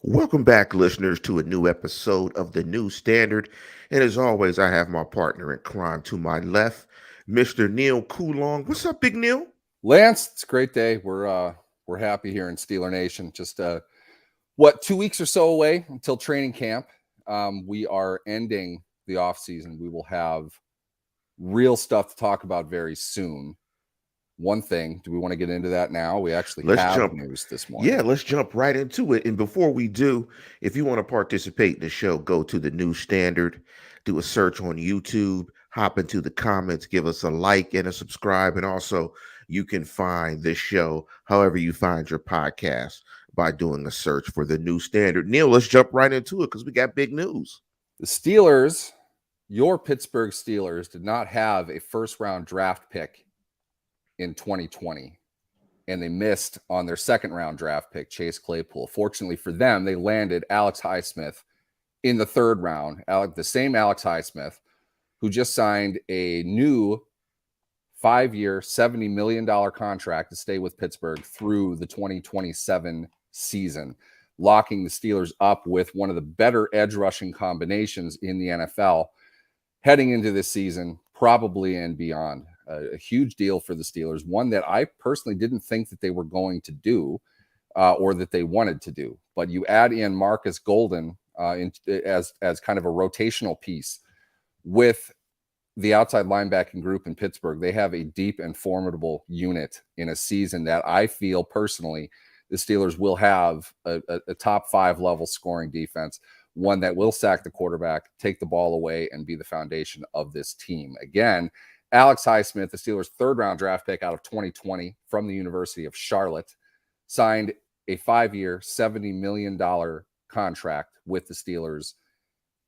Welcome back, listeners, to a new episode of The New Standard. And as always, I have my partner in crime to my left, Mr. Neil Coulong. What's up, Big Neil? Lance, it's a great day. We're happy here in Steeler Nation. Just 2 weeks or so away until training camp. We are ending the off season. We will have real stuff to talk about very soon. One thing, do we want to get into that now? We actually Let's have jump. news this morning. Yeah, let's jump right into it. And before we do, if you want to participate in the show, go to The New Standard, do a search on YouTube, hop into the comments, give us a like and a subscribe. And also, you can find this show however you find your podcast by doing a search for The New Standard. Neil, let's jump right into it because we got big news. The Steelers, your Pittsburgh Steelers, did not have a first round draft pick in 2020. And they missed on their second round draft pick, Chase Claypool. Fortunately for them, they landed Alex Highsmith in the third round. The same Alex Highsmith, who just signed a new 5-year, $70 million contract to stay with Pittsburgh through the 2027 season, locking the Steelers up with one of the better edge rushing combinations in the NFL heading into this season, probably and beyond. A huge deal for the Steelers, one that I personally didn't think that they were going to do or that they wanted to do. But you add in Marcus Golden as kind of a rotational piece with the outside linebacking group in Pittsburgh. They have a deep and formidable unit in a season that I feel personally the Steelers will have a top 5 level scoring defense, one that will sack the quarterback, take the ball away, and be the foundation of this team. Again, Alex Highsmith, the Steelers' third-round draft pick out of 2020 from the University of Charlotte, signed a 5-year, $70 million contract with the Steelers,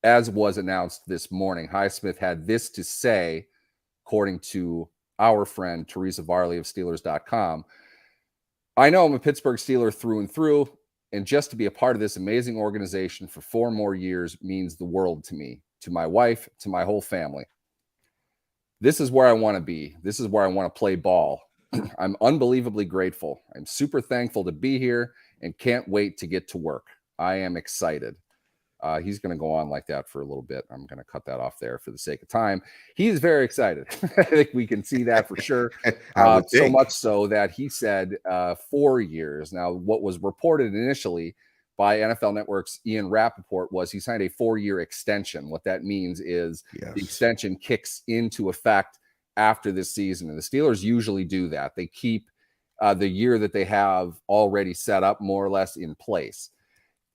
as was announced this morning. Highsmith had this to say, according to our friend Teresa Varley of Steelers.com. I know I'm a Pittsburgh Steeler through and through, and just to be a part of this amazing organization for 4 more years means the world to me, to my wife, to my whole family. This is where I want to be. This is where I want to play ball. I'm unbelievably grateful. I'm super thankful to be here and can't wait to get to work. I am excited. He's going to go on like that for a little bit. I'm going to cut that off there for the sake of time. He's very excited. I think we can see that for sure. So much so that he said 4 years. Now, what was reported initially by NFL Network's Ian Rappaport was he signed a 4-year extension. What that means is the extension kicks into effect after this season. And the Steelers usually do that. They keep the year that they have already set up more or less in place.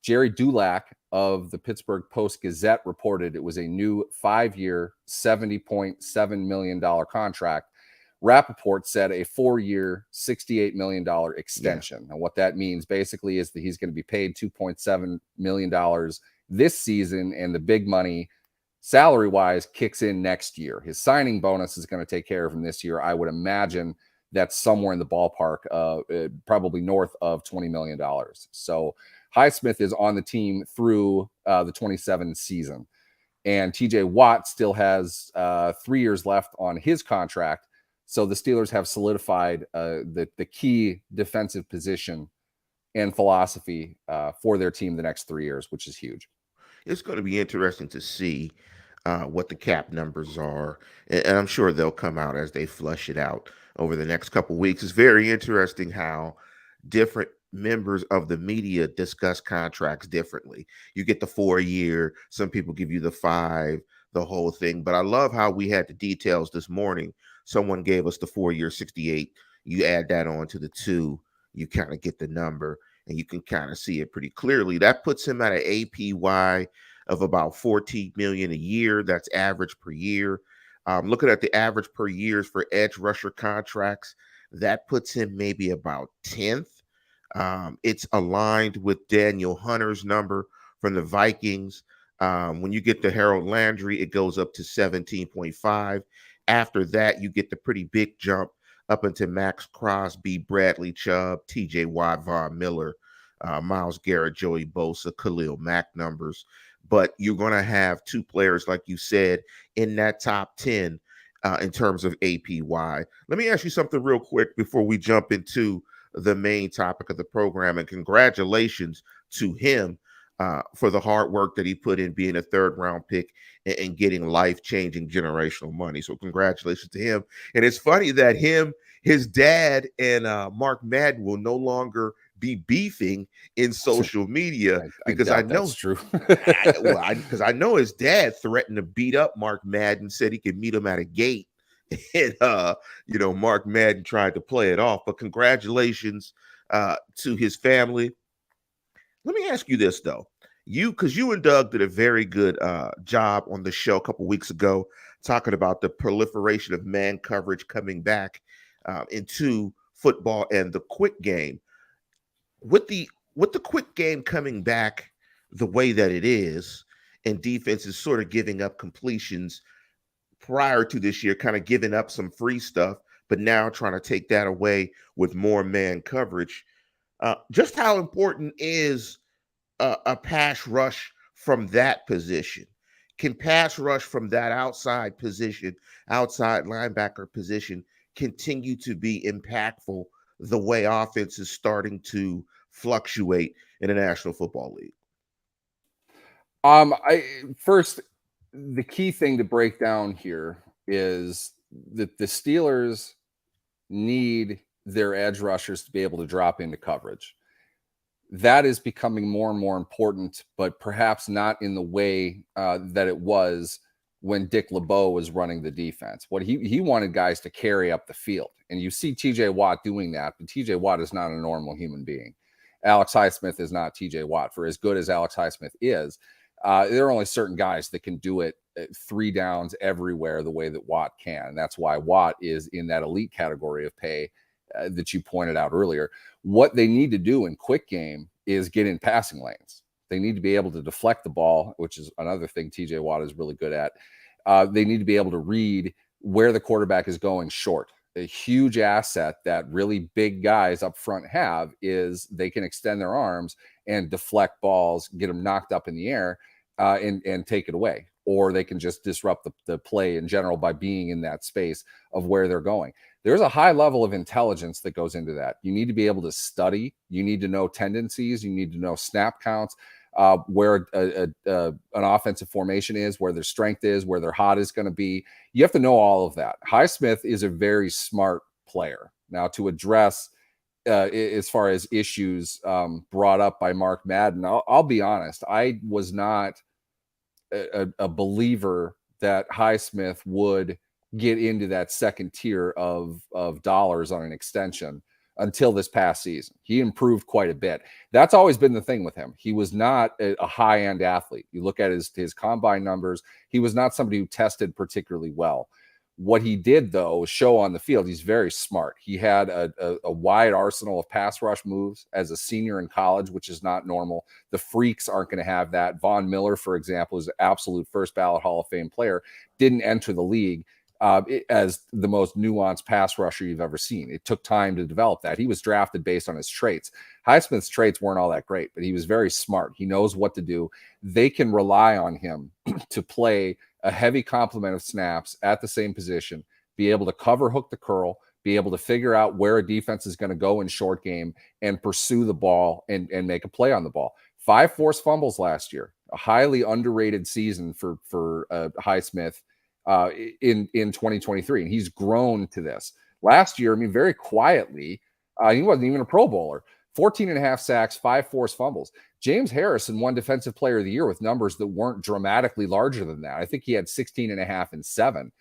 Jerry Dulac of the Pittsburgh Post-Gazette reported it was a new 5-year, $70.7 million contract. Rappaport said a 4-year, $68 million extension. And what that means basically is that he's going to be paid $2.7 million this season, and the big money salary-wise kicks in next year. His signing bonus is going to take care of him this year. I would imagine that's somewhere in the ballpark, probably north of $20 million. So Highsmith is on the team through the 27 season. And TJ Watt still has 3 years left on his contract. So the Steelers have solidified the key defensive position and philosophy for their team the next 3 years, which is huge. It's going to be interesting to see what the cap numbers are. And I'm sure they'll come out as they flush it out over the next couple of weeks. It's very interesting how different members of the media discuss contracts differently. You get the 4-year, some people give you the 5, the whole thing. But I love how we had the details this morning. Someone gave us the 4-year 68. You add that on to the 2, you kind of get the number, and you can kind of see it pretty clearly. That puts him at an APY of about $14 million a year. That's average per year. Looking at the average per years for edge rusher contracts, that puts him maybe about 10th. It's aligned with Daniel Hunter's number from the Vikings. When you get to Harold Landry, it goes up to 17.5. After that, you get the pretty big jump up into Max Crosby, Bradley Chubb, TJ Watt, Von Miller, Myles Garrett, Joey Bosa, Khalil Mack numbers. But you're going to have 2 players, like you said, in that top 10 in terms of APY. Let me ask you something real quick before we jump into the main topic of the program. And congratulations to him for the hard work that he put in being a third round pick and getting life changing generational money. So congratulations to him. And it's funny that his dad, and Mark Madden will no longer be beefing in social media I because I doubt know that's true. because I know his dad threatened to beat up Mark Madden, said he could meet him at a gate, and Mark Madden tried to play it off. But congratulations to his family. Let me ask you this though. Because you and Doug did a very good job on the show a couple weeks ago, talking about the proliferation of man coverage coming back into football and the quick game. With the quick game coming back the way that it is, and defense is sort of giving up completions prior to this year, kind of giving up some free stuff, but now trying to take that away with more man coverage. Just how important is a pass rush from that position? Can pass rush from that outside position, outside linebacker position, continue to be impactful the way offense is starting to fluctuate in the National Football League? I first, the key thing to break down here is that the Steelers need their edge rushers to be able to drop into coverage. That is becoming more and more important, but perhaps not in the way that it was when Dick LeBeau was running the defense. What he wanted guys to carry up the field. And you see TJ Watt doing that, but TJ Watt is not a normal human being. Alex Highsmith is not TJ Watt. For as good as Alex Highsmith is, there are only certain guys that can do it 3 downs everywhere the way that Watt can. And that's why Watt is in that elite category of pay that you pointed out earlier. What they need to do in quick game is get in passing lanes. They need to be able to deflect the ball, which is another thing TJ Watt is really good at. They need to be able to read where the quarterback is going short. A huge asset that really big guys up front have is they can extend their arms and deflect balls, get them knocked up in the air, and take it away. Or they can just disrupt the play in general by being in that space of where they're going. There's a high level of intelligence that goes into that. You need to be able to study. You need to know tendencies. You need to know snap counts, where an offensive formation is, where their strength is, where their hot is going to be. You have to know all of that. Highsmith is a very smart player. Now, to address as far as issues brought up by Mark Madden, I'll be honest. I was not a believer that Highsmith would get into that second tier of dollars on an extension until this past season. He improved quite a bit. That's always been the thing with him. He was not a high-end athlete. You look at his combine numbers, he was not somebody who tested particularly well. What he did, though, was show on the field he's very smart. He had a wide arsenal of pass rush moves as a senior in college, which is not normal. The freaks aren't going to have that. Von Miller, for example, is an absolute first ballot Hall of Fame player, didn't enter the league as the most nuanced pass rusher you've ever seen. It took time to develop that. He was drafted based on his traits. Highsmith's traits weren't all that great, but he was very smart. He knows what to do. They can rely on him to play a heavy complement of snaps at the same position, be able to cover, hook the curl, be able to figure out where a defense is going to go in short game and pursue the ball and make a play on the ball. 5 forced fumbles last year, a highly underrated season for Highsmith in 2023. And he's grown to this. Last year, I mean, very quietly, he wasn't even a Pro Bowler. 14.5 sacks, 5 forced fumbles. James Harrison won Defensive Player of the Year with numbers that weren't dramatically larger than that. I think he had 16.5 and 7.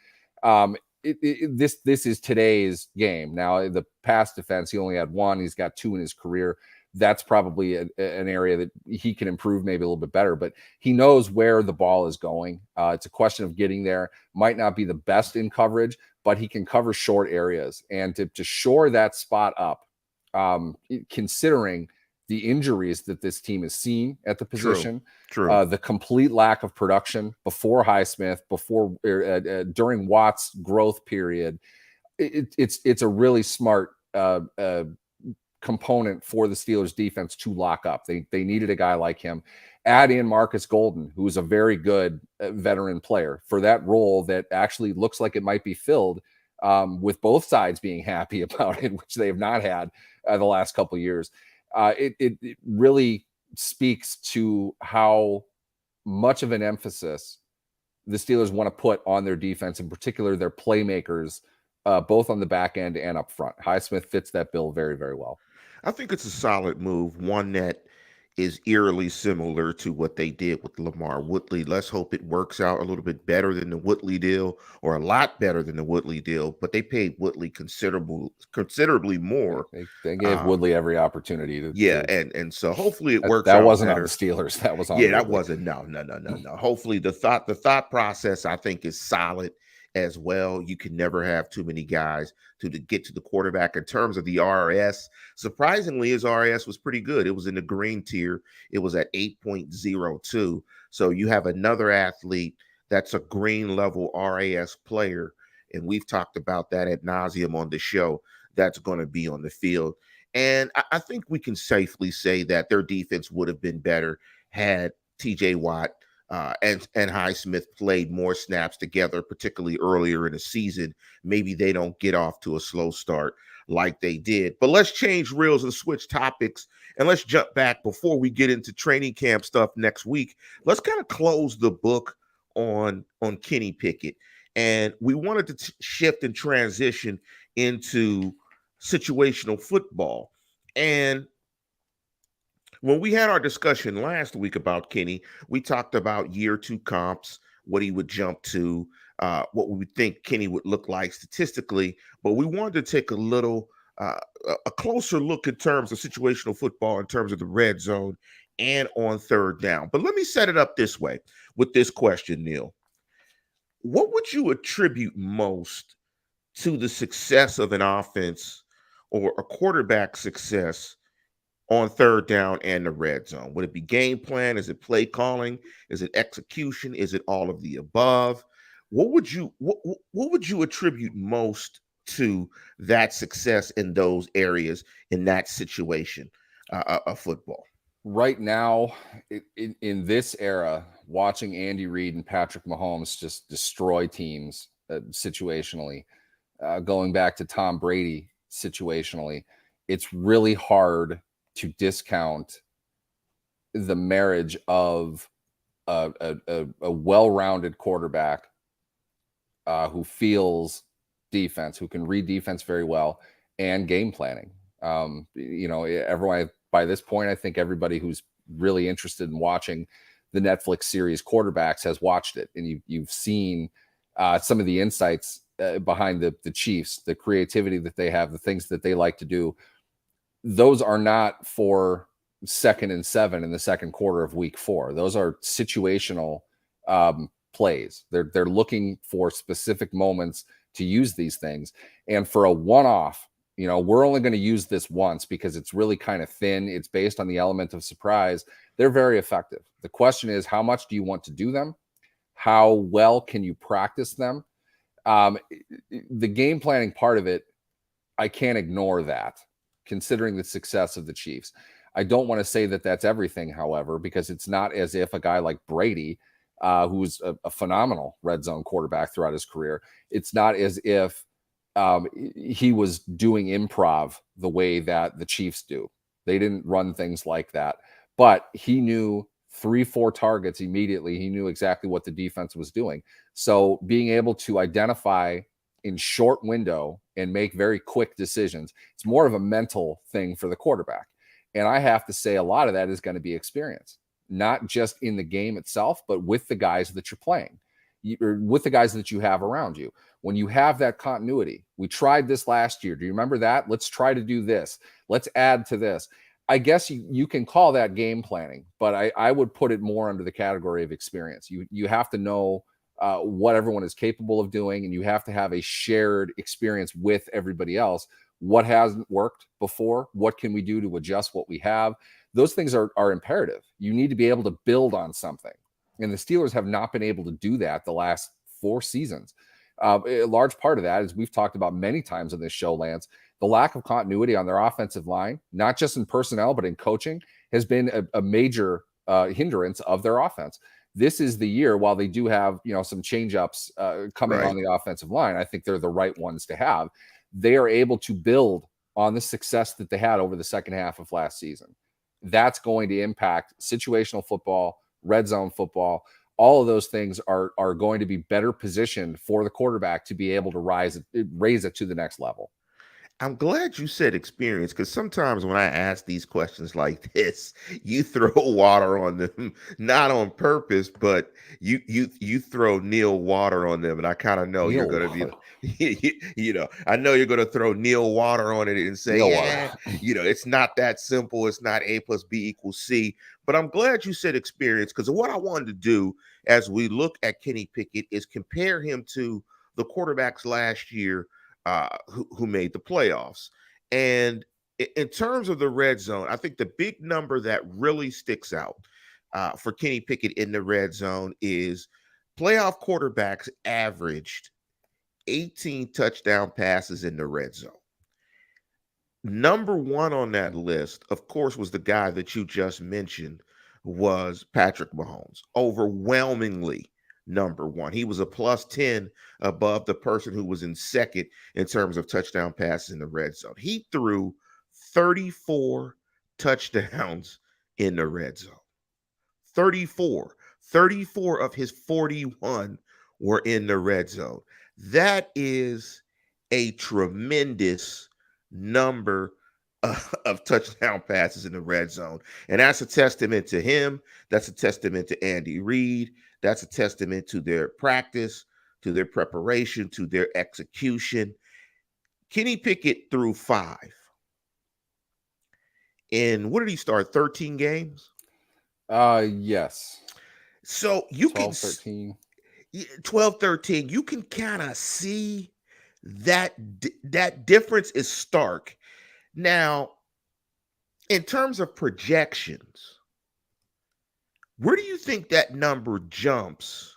This is today's game. Now, the past defense, he only had 1. He's got 2 in his career. That's probably an area that he can improve maybe a little bit better, but he knows where the ball is going. It's a question of getting there. Might not be the best in coverage, but he can cover short areas. And to shore that spot up, considering the injuries that this team has seen at the position, True. The complete lack of production before Highsmith, during Watt's growth period, it's a really smart component for the Steelers defense to lock up. They needed a guy like him. Add in Marcus Golden, who's a very good veteran player for that role that actually looks like it might be filled with both sides being happy about it, which they have not had the last couple of years. It really speaks to how much of an emphasis the Steelers want to put on their defense, in particular their playmakers, both on the back end and up front. Highsmith fits that bill very, very well. I think it's a solid move, one that is eerily similar to what they did with Lamar Woodley. Let's hope it works out a little bit better than the Woodley deal, or a lot better than the Woodley deal. But they paid Woodley considerably more. They gave Woodley every opportunity to. Yeah, and so hopefully it works that out wasn't better. on the Steelers. That was on. Yeah, that Woodley. wasn't. No. Hopefully the thought process, I think, is solid as well. You can never have too many guys to get to the quarterback. In terms of the RS, surprisingly, his RS was pretty good. It was in the green tier. It was at 8.02. So you have another athlete that's a green level RAS player, and we've talked about that ad nauseum on the show, that's going to be on the field. And I think we can safely say that their defense would have been better had TJ Watt and Highsmith played more snaps together, particularly earlier in the season. Maybe they don't get off to a slow start like they did. But let's change reels and switch topics, and let's jump back before we get into training camp stuff next week. Let's kind of close the book on Kenny Pickett. And we wanted to shift and transition into situational football. And when we had our discussion last week about Kenny, we talked about year 2 comps, what he would jump to, what we would think Kenny would look like statistically. But we wanted to take a closer look in terms of situational football, in terms of the red zone and on third down. But let me set it up this way with this question, Neil. What would you attribute most to the success of an offense or a quarterback success on third down and the red zone? Would it be game plan? Is it play calling? Is it execution? Is it all of the above? What would you attribute most to that success in those areas, in that situation of football? Right now, in this era, watching Andy Reid and Patrick Mahomes just destroy teams situationally, going back to Tom Brady situationally, it's really hard to discount the marriage of a well-rounded quarterback who feels defense, who can read defense very well, and game planning. Everyone, by this point, I think everybody who's really interested in watching the Netflix series Quarterbacks has watched it, and you've seen some of the insights behind the Chiefs, the creativity that they have, the things that they like to do. Those are not for 2nd and 7 in the second quarter of week 4. Those are situational plays. They're looking for specific moments to use these things. And for a one-off, we're only going to use this once because it's really kind of thin. It's based on the element of surprise. They're very effective. The question is, how much do you want to do them? How well can you practice them? The game planning part of it, I can't ignore that, considering the success of the Chiefs. I don't want to say that that's everything, however, because it's not as if a guy like Brady, who's a phenomenal red zone quarterback throughout his career, it's not as if he was doing improv the way that the Chiefs do. They didn't run things like that, but he knew 3-4 targets immediately. He knew exactly what the defense was doing. So being able to identify in short window and make very quick decisions, it's more of a mental thing for the quarterback. And I have to say a lot of that is going to be experience, not just in the game itself, but with the guys that you're playing, or with the guys that you have around you. When you have that continuity, we tried this last year. Do you remember that? Let's try to do this. Let's add to this. I guess you can call that game planning, but I would put it more under the category of experience. You have to know what everyone is capable of doing, and you have to have a shared experience with everybody else. What hasn't worked before? What can we do to adjust what we have? Those things are imperative. You need to be able to build on something. And the Steelers have not been able to do that the last 4 seasons. A large part of that, as we've talked about many times on this show, Lance, the lack of continuity on their offensive line, not just in personnel, but in coaching, has been a major hindrance of their offense. This is the year, while they do have some change-ups coming on the offensive line, I think they're the right ones to have. They are able to build on the success that they had over the second half of last season. that's going to impact situational football, red zone football. All of those things are going to be better positioned for the quarterback to be able to raise it to the next level. I'm glad you said experience, because sometimes when I ask these questions like this, you throw water on them, not on purpose, but you throw Neil water on them, and I kind of know you're Neil going to be, water. I know you're going to throw Neil water on it and say, Neil water. yeah, it's not that simple. It's not A plus B equals C. But I'm glad you said experience, because what I wanted to do as we look at Kenny Pickett is compare him to the quarterbacks last year who made the playoffs. And in terms of the red zone, I think the big number that really sticks out for Kenny Pickett in the red zone is playoff quarterbacks averaged 18 touchdown passes in the red zone. Number one on that list, of course, was the guy that you just mentioned, was Patrick Mahomes. Overwhelmingly number one. He was a plus 10 above the person who was in second in terms of touchdown passes in the red zone. He threw 34 touchdowns in the red zone. 34. 34 of his 41 were in the red zone. That is a tremendous number of touchdown passes in the red zone. And that's a testament to him. That's a testament to Andy Reid. That's a testament to their practice, to their preparation, to their execution. Kenny Pickett threw 5. And what did he start? 13 games? Yes. So you 12, 13. 12, 13, you can kind of see that that difference is stark. Now, in terms of projections, where do you think that number jumps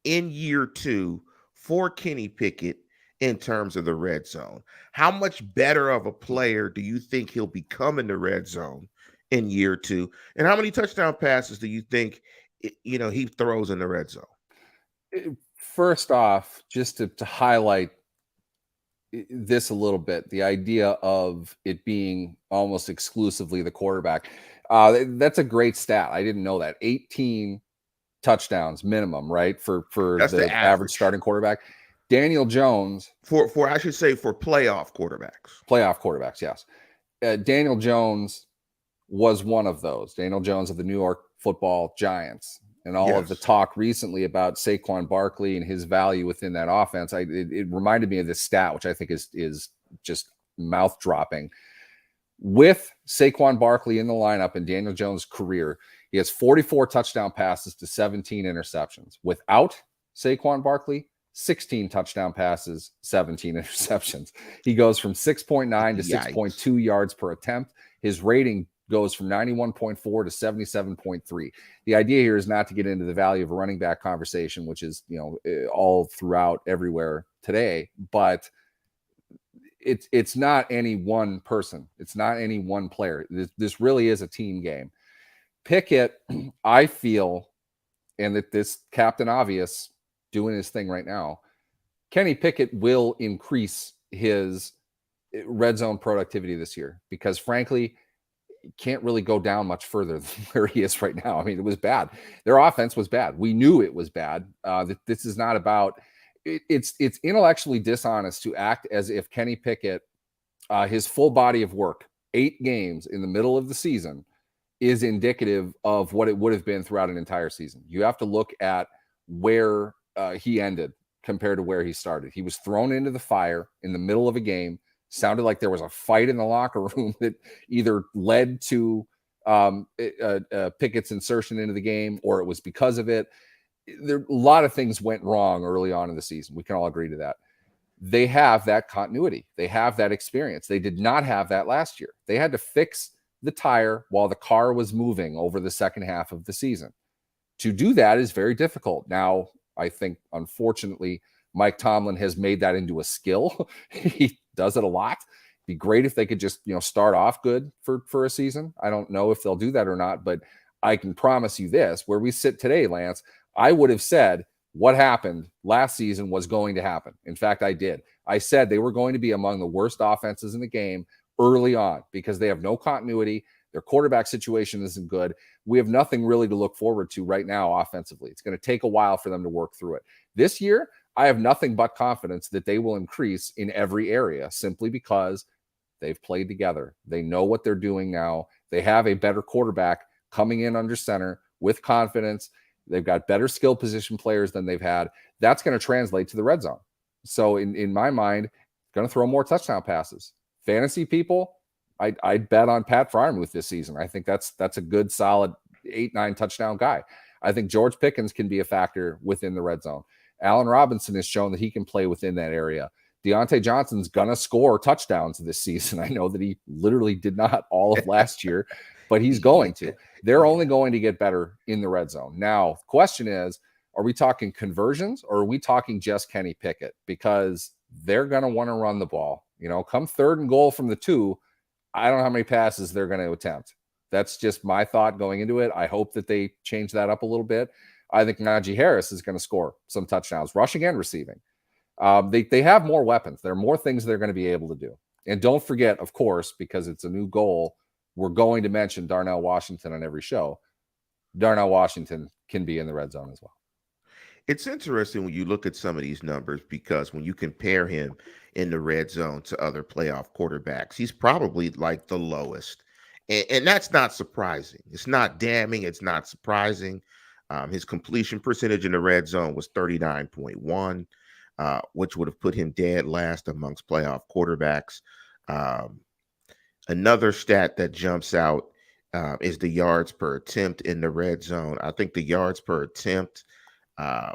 in year 2 for Kenny Pickett in terms of the red zone? How much better of a player do you think he'll become in the red zone in year 2? And how many touchdown passes do you think he throws in the red zone? First off, just to highlight this a little bit, the idea of it being almost exclusively the quarterback. That's a great stat. I didn't know that. 18 touchdowns minimum, right? For That's the the average starting quarterback. Daniel Jones. For I should say for playoff quarterbacks. Playoff quarterbacks, yes. Daniel Jones was one of those. Daniel Jones of the New York Football Giants. And all of the talk recently about Saquon Barkley and his value within that offense, it reminded me of this stat, which I think is just mouth dropping. With Saquon Barkley in the lineup in Daniel Jones' career, he has 44 touchdown passes to 17 interceptions. Without Saquon Barkley, 16 touchdown passes, 17 interceptions. He goes from 6.9 to 6.2 yards per attempt. His rating goes from 91.4 to 77.3. The idea here is not to get into the value of a running back conversation, which is, all throughout everywhere today, but it's not any one person. It's not any one player. This really is a team game. Pickett, I feel, and that this Captain Obvious doing his thing right now, Kenny Pickett will increase his red zone productivity this year because, frankly, can't really go down much further than where he is right now. I mean, it was bad. Their offense was bad. We knew it was bad. This is not about it's intellectually dishonest to act as if Kenny Pickett, his full body of work, 8 games in the middle of the season, is indicative of what it would have been throughout an entire season. You have to look at where he ended compared to where he started. He was thrown into the fire in the middle of a game. Sounded like there was a fight in the locker room that either led to Pickett's insertion into the game or it was because of it. A lot of things went wrong early on in the season. We can all agree to that. They have that continuity. They have that experience. They did not have that last year. They had to fix the tire while the car was moving over the second half of the season. To do that is very difficult. Now, I think, unfortunately, Mike Tomlin has made that into a skill. He does it a lot. Be great if they could just, start off good for a season. I don't know if they'll do that or not, but I can promise you this, where we sit today, Lance, I would have said what happened last season was going to happen. In fact, I did. I said they were going to be among the worst offenses in the game early on because they have no continuity. Their quarterback situation isn't good. We have nothing really to look forward to right now offensively. It's going to take a while for them to work through it. This year, I have nothing but confidence that they will increase in every area simply because they've played together. They know what they're doing now. They have a better quarterback coming in under center with confidence. They've got better skill position players than they've had. That's going to translate to the red zone. So in my mind, going to throw more touchdown passes. Fantasy people, I'd bet on Pat Freiermuth this season. I think that's a good, solid 8-9 touchdown guy. I think George Pickens can be a factor within the red zone. Allen Robinson has shown that he can play within that area. Deontay Johnson's going to score touchdowns this season. I know that he literally did not all of last year, but he's going to. They're only going to get better in the red zone. Now, the question is, are we talking conversions or are we talking just Kenny Pickett? Because they're going to want to run the ball. Come 3rd and goal from the 2, I don't know how many passes they're going to attempt. That's just my thought going into it. I hope that they change that up a little bit. I think Najee Harris is going to score some touchdowns, rushing and receiving. They have more weapons. There are more things they're going to be able to do. And don't forget, of course, because it's a new goal, we're going to mention Darnell Washington on every show. Darnell Washington can be in the red zone as well. It's interesting when you look at some of these numbers because when you compare him in the red zone to other playoff quarterbacks, he's probably like the lowest. And that's not surprising. It's not damning. It's not surprising. His completion percentage in the red zone was 39.1, which would have put him dead last amongst playoff quarterbacks. Another stat that jumps out is the yards per attempt in the red zone. I think the yards per attempt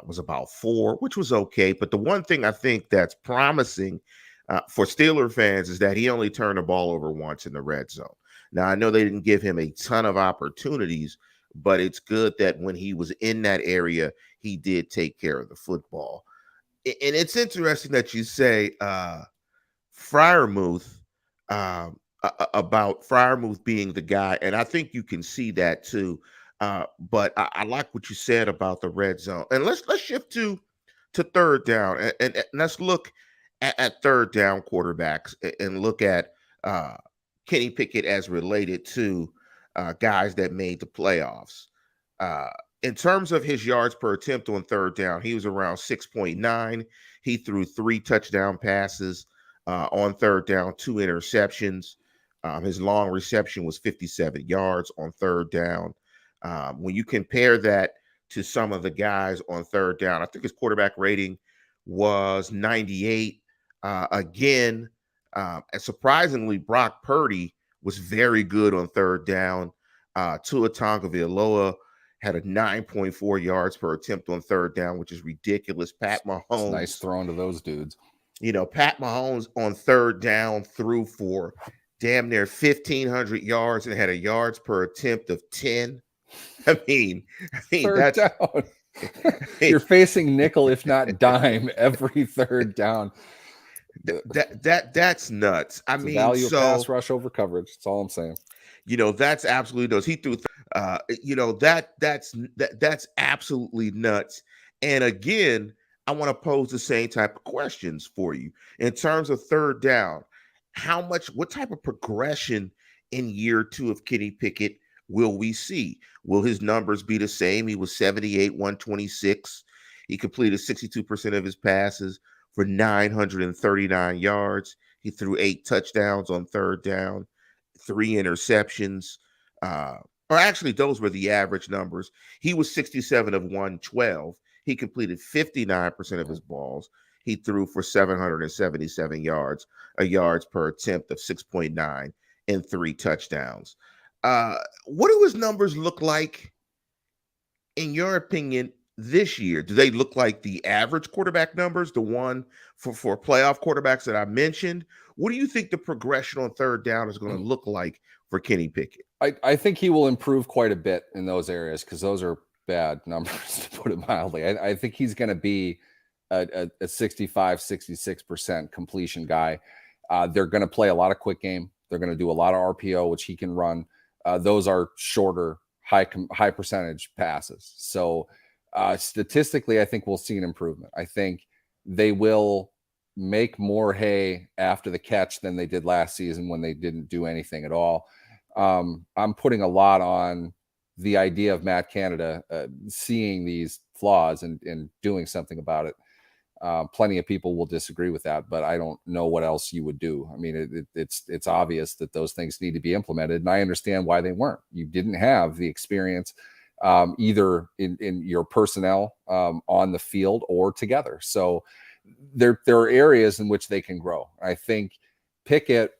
was about 4, which was okay. But the one thing I think that's promising for Steeler fans is that he only turned the ball over once in the red zone. Now, I know they didn't give him a ton of opportunities, but it's good that when he was in that area, he did take care of the football. And it's interesting that you say Freiermuth, about Freiermuth being the guy, and I think you can see that too. But I like what you said about the red zone. And let's shift to third down and let's look at third down quarterbacks and look at Kenny Pickett as related to guys that made the playoffs. In terms of his yards per attempt on third down, he was around 6.9. He threw 3 touchdown passes on third down, 2 interceptions. His long reception was 57 yards on third down. When you compare that to some of the guys on third down, I think his quarterback rating was 98. Again, and surprisingly, Brock Purdy was very good on third down. Tua Tagovailoa had a 9.4 yards per attempt on third down, which is ridiculous. Pat Mahomes, it's nice throwing to those dudes. Pat Mahomes on third down threw for damn near 1,500 yards and had a yards per attempt of 10. I mean third that's down. You're facing nickel, if not dime, every third down. That's nuts. I mean, value of pass rush over coverage. That's all I'm saying. That's absolutely nuts. He threw, that's absolutely nuts. And again, I want to pose the same type of questions for you in terms of third down. What type of progression in year 2 of Kenny Pickett will we see? Will his numbers be the same? He was 78, 126. He completed 62% of his passes for 939 yards. He threw 8 touchdowns on third down, 3 interceptions. Or actually, those were the average numbers. He was 67 of 112. He completed 59% of his balls. He threw for 777 yards, a yards per attempt of 6.9 and 3 touchdowns. What do his numbers look like, in your opinion, this year? Do they look like the average quarterback numbers, the one for playoff quarterbacks that I mentioned? What do you think the progression on third down is going to look like for Kenny Pickett? I think he will improve quite a bit in those areas because those are bad numbers, to put it mildly. I think he's going to be a 65, 66% completion guy. They're going to play a lot of quick game. They're going to do a lot of RPO, which he can run. Those are shorter, high percentage passes. So statistically, I think we'll see an improvement. I think they will make more hay after the catch than they did last season when they didn't do anything at all. I'm putting a lot on the idea of Matt Canada seeing these flaws and doing something about it. Plenty of people will disagree with that, but I don't know what else you would do. I mean, it's obvious that those things need to be implemented, and I understand why they weren't. You didn't have the experience either in your personnel on the field or together. So there are areas in which they can grow. I think Pickett,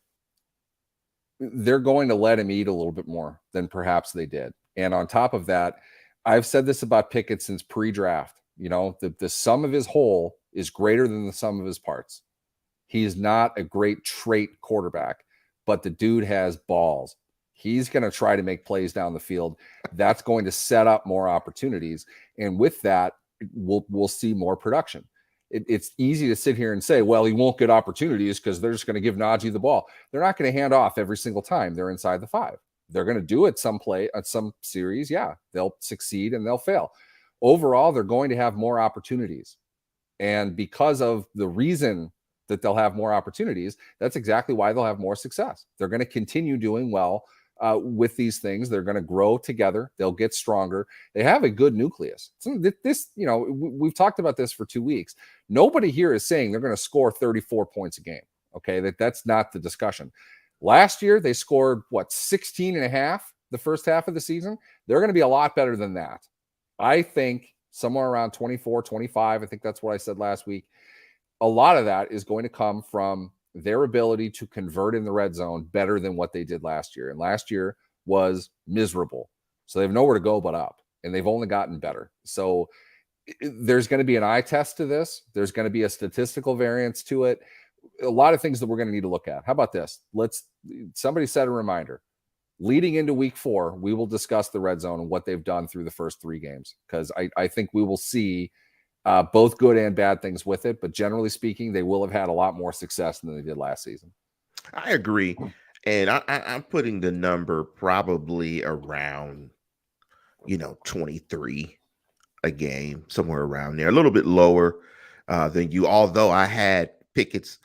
they're going to let him eat a little bit more than perhaps they did. And on top of that, I've said this about Pickett since pre-draft. You know, the sum of his whole is greater than the sum of his parts. He is not a great trait quarterback, but the dude has balls. He's going to try to make plays down the field. That's going to set up more opportunities. And with that, we'll see more production. It's easy to sit here and say, well, he won't get opportunities because they're just going to give Najee the ball. They're not going to hand off every single time they're inside the 5. They're going to do it some play at some series. Yeah, they'll succeed and they'll fail. Overall, they're going to have more opportunities. And because of the reason that they'll have more opportunities, that's exactly why they'll have more success. They're going to continue doing well with these things. They're going to grow together. They'll get stronger. They have a good nucleus. So this, you know, we've talked about this for 2 weeks. Nobody here is saying they're going to score 34 points a game. Okay, that's not the discussion. Last year, they scored, 16 and a half the first half of the season. They're going to be a lot better than that. I think somewhere around 24, 25. I think that's what I said last week. A lot of that is going to come from their ability to convert in the red zone better than what they did last year. And last year was miserable. So they have nowhere to go but up. And they've only gotten better. So there's going to be an eye test to this. There's going to be a statistical variance to it. A lot of things that we're going to need to look at. How about this? Somebody set a reminder. Leading into week 4, we will discuss the red zone and what they've done through the first 3 games, because I think we will see both good and bad things with it. But generally speaking, they will have had a lot more success than they did last season. I agree. And I'm putting the number probably around, 23 a game, somewhere around there, a little bit lower than you, although I had Pickett's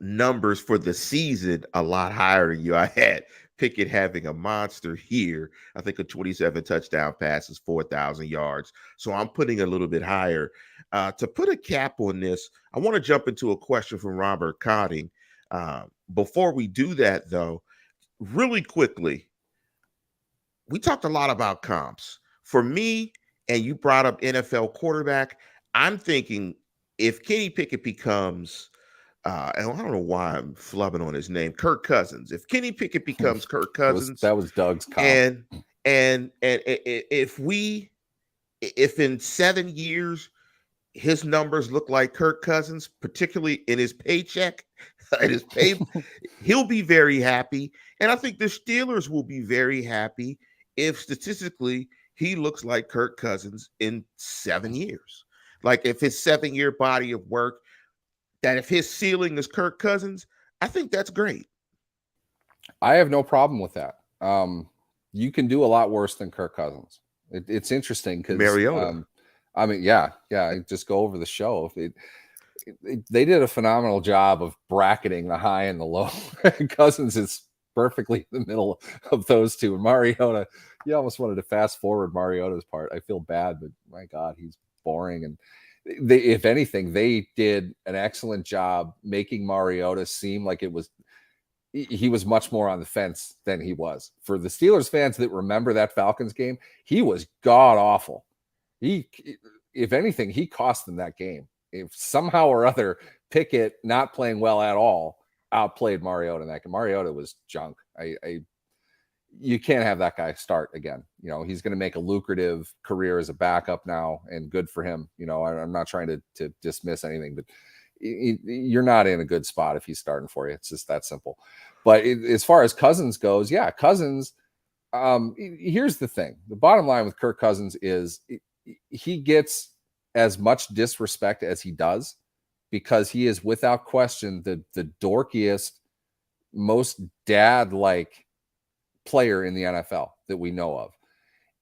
numbers for the season a lot higher than you. I had Pickett having a monster here. I think a 27 touchdown passes, 4,000 yards. So I'm putting a little bit higher. To put a cap on this, I want to jump into a question from Robert Cotting. Before we do that, though, really quickly, we talked a lot about comps. For me, and you brought up NFL quarterback, I'm thinking if Kenny Pickett becomes and I don't know why I'm flubbing on his name, Kirk Cousins. If Kenny Pickett becomes Kirk Cousins, that was Doug's comp. and if in 7 years his numbers look like Kirk Cousins, particularly in his paycheck, he'll be very happy. And I think the Steelers will be very happy if statistically he looks like Kirk Cousins in 7 years. Like if his 7-year body of work, that if his ceiling is Kirk Cousins, I think that's great. I have no problem with that. You can do a lot worse than Kirk Cousins. It's interesting because Mariota. I mean, yeah. Just go over the show. They did a phenomenal job of bracketing the high and the low. Cousins is perfectly in the middle of those two. And Mariota, you almost wanted to fast forward Mariota's part. I feel bad, but my God, he's boring. And if anything, they did an excellent job making Mariota seem like he was much more on the fence than he was. For the Steelers fans that remember that Falcons game, he was god awful. If anything, he cost them that game. If somehow or other Pickett, not playing well at all, outplayed Mariota in that game. Mariota was junk. You can't have that guy start again. He's going to make a lucrative career as a backup now, and good for him. I'm not trying to dismiss anything, but you're not in a good spot if he's starting for you. It's just that simple. But as far as Cousins goes, yeah, Cousins, here's the thing. The bottom line with Kirk Cousins is he gets as much disrespect as he does because he is without question the dorkiest, most dad-like player in the NFL that we know of.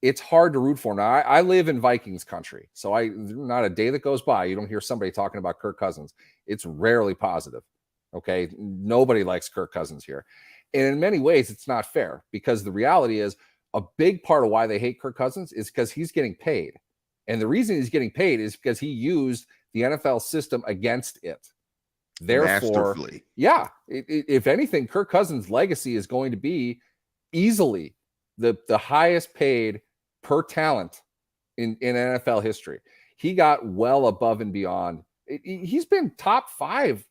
It's hard to root for. Now, I live in Vikings country, so not a day that goes by you don't hear somebody talking about Kirk Cousins. It's rarely positive. Okay, nobody likes Kirk Cousins here, And in many ways, it's not fair, because the reality is a big part of why they hate Kirk Cousins is because he's getting paid. And the reason he's getting paid is because he used the NFL system against it. Therefore, Masterfully. yeah, if anything, Kirk Cousins' legacy is going to be easily the highest paid per talent in NFL history. He got well above and beyond. He's been top 5,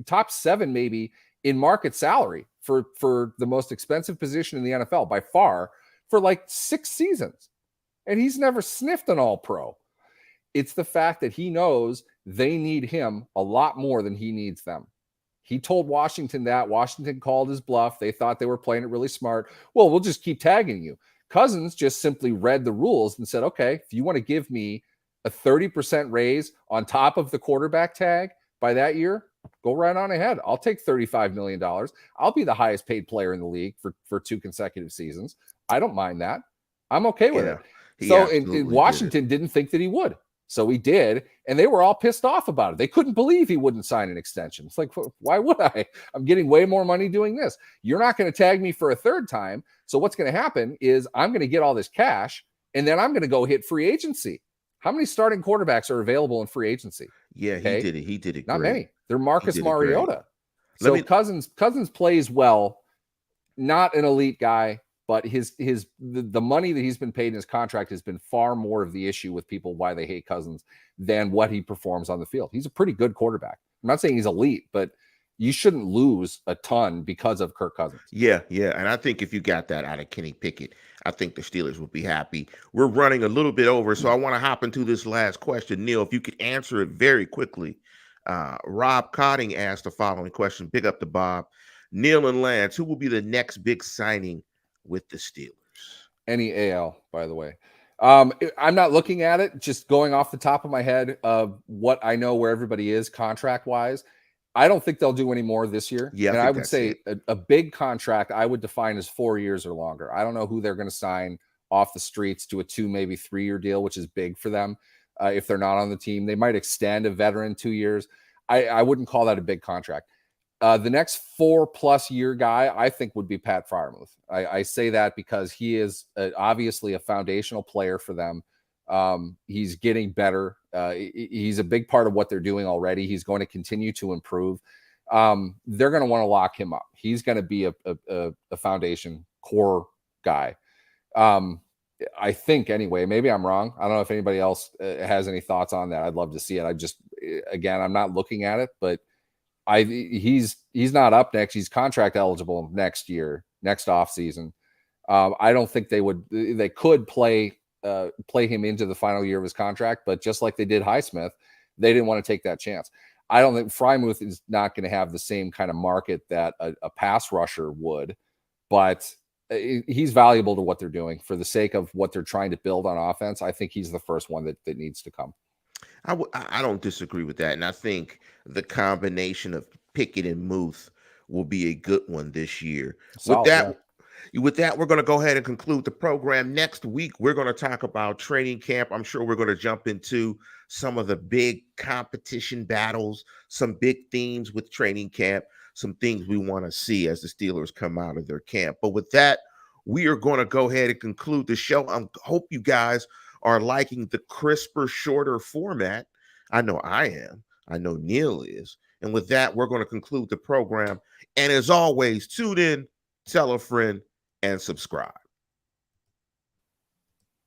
top 7 maybe in market salary for the most expensive position in the NFL by far for like 6 seasons. And he's never sniffed an all-pro. It's the fact that he knows they need him a lot more than he needs them. He told Washington that. Washington called his bluff. They thought they were playing it really smart. Well, we'll just keep tagging you. Cousins just simply read the rules and said, okay, if you want to give me a 30% raise on top of the quarterback tag by that year, go right on ahead. I'll take $35 million. I'll be the highest paid player in the league for 2 consecutive seasons. I don't mind that. I'm okay with it. So in Washington didn't think that he would. So he did, and they were all pissed off about it. They couldn't believe he wouldn't sign an extension. It's like, why would I? I'm getting way more money doing this. You're not going to tag me for a third time. So what's going to happen is I'm going to get all this cash, and then I'm going to go hit free agency. How many starting quarterbacks are available in free agency? Yeah, okay? He did it Not great. many. They're Marcus Mariota. So Cousins plays well, not an elite guy, but the money that he's been paid in his contract has been far more of the issue with people why they hate Cousins than what he performs on the field. He's a pretty good quarterback. I'm not saying he's elite, but you shouldn't lose a ton because of Kirk Cousins. Yeah. And I think if you got that out of Kenny Pickett, I think the Steelers will be happy. We're running a little bit over, so I want to hop into this last question. Neil, if you could answer it very quickly. Rob Cotting asked the following question. Big up to Bob. Neil and Lance, who will be the next big signing with the Steelers? Any AL, by the way. I'm not looking at it, just going off the top of my head of what I know where everybody is contract-wise. I don't think they'll do any more this year. Yeah, and I would say a big contract I would define as 4 years or longer. I don't know who they're going to sign off the streets to a 2, maybe 3-year deal, which is big for them. If they're not on the team, they might extend a veteran 2 years. I wouldn't call that a big contract. The next 4+ year guy, I think, would be Pat Freiermuth. I say that because he is obviously a foundational player for them. He's getting better. He's a big part of what they're doing already. He's going to continue to improve. They're going to want to lock him up. He's going to be a foundation core guy. I think anyway, maybe I'm wrong. I don't know if anybody else has any thoughts on that. I'd love to see it. Again, I'm not looking at it, but he's not up next. He's contract eligible next year, next off season. I don't think they could play him into the final year of his contract, but just like they did Highsmith, they didn't want to take that chance. I don't think Freiermuth is not going to have the same kind of market that a pass rusher would, but he's valuable to what they're doing for the sake of what they're trying to build on offense. I think he's the first one that needs to come. I don't disagree with that. And I think the combination of Pickett and Muth will be a good one this year. With that, we're going to go ahead and conclude the program. Next week, we're going to talk about training camp. I'm sure we're going to jump into some of the big competition battles, some big themes with training camp, some things we want to see as the Steelers come out of their camp. But with that, we are going to go ahead and conclude the show. I hope you guys are liking the crisper, shorter format. I know I am. I know Neil is. And with that, we're going to conclude the program. And as always, tune in, tell a friend, and subscribe.